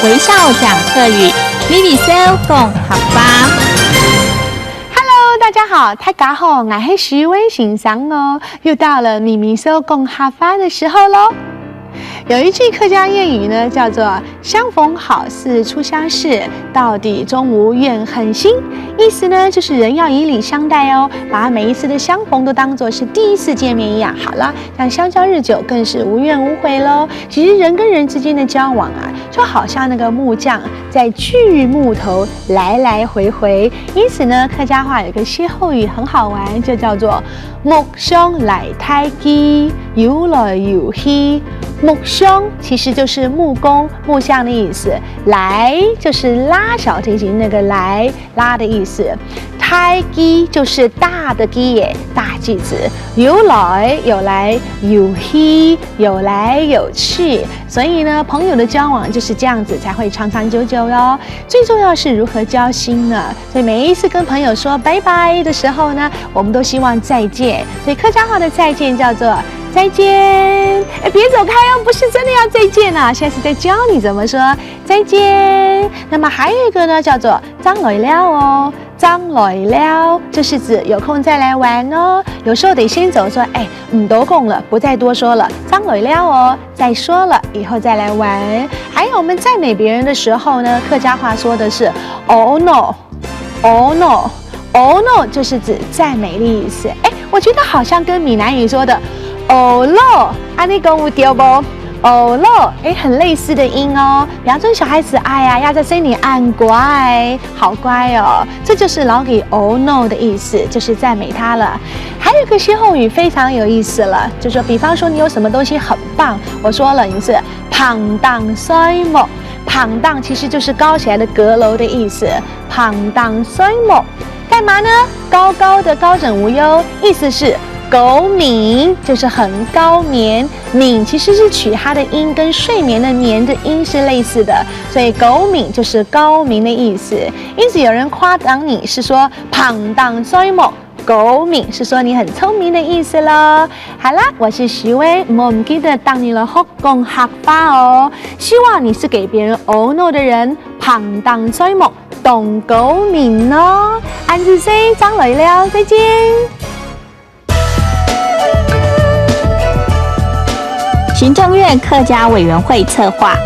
微笑讲客语 ，Vivi Seo 共学吧。Hello， 大家好，大家好，我是徐薇欣赏哦，又到了咪咪说共学吧的时候喽。有一句客家谚语呢，叫做"相逢好似初相识，到底终无怨恨心"。意思呢，就是人要以礼相待哦，把每一次的相逢都当作是第一次见面一样。好了，像相交日久，更是无怨无悔喽。其实人跟人之间的交往啊，就好像那个木匠在锯木头，来来回回。因此呢，客家话有个歇后语很好玩，就叫做"木箱来太机，游来游去"。木箱其实就是木工、木匠的意思，来就是拉小提琴那个来拉的意思，太机就是大的机耶，大句子，有来有来有去，有来有去，所以呢，朋友的交往就是这样子才会长长久久哟。最重要是如何交心呢？所以每一次跟朋友说拜拜的时候呢，我们都希望再见，所以客家话的再见叫做再见，别走开哦，不是真的要再见啊，现在是在教你怎么说再见。那么还有一个呢，叫做张来了哦，张来了，这是指有空再来玩哦。有时候得先走，说多空了，不再多说了，张来了哦，再说了以后再来玩。还有我们赞美别人的时候呢，客家话说的是哦 no， 哦 no， 哦 no， 就是指赞美的意思。我觉得好像跟闽南语说的哦咯，你讲有对不？哦咯，很类似的音哦。比方说小孩子，要在声里按乖，好乖哦，这就是老给哦 no 的意思，就是赞美他了。还有一个歇后语非常有意思了，就说比方说你有什么东西很棒，我说了你是旁当衰木，旁当其实就是高起来的阁楼的意思，旁当衰木干嘛呢？高高的高枕无忧，意思是狗敏，就是很高眠，敏其实是取它的音跟睡眠的眠的音是类似的，所以狗敏就是高明的意思。因此有人夸奖你是说旁当衰木，狗敏是说你很聪明的意思咯。好啦，我是徐薇，我唔记得当你了学共学吧哦。希望你是给别人哦 no 的人，旁当衰木，懂狗敏哦。安子 C 张来了，再见。行政院客家委员会策划。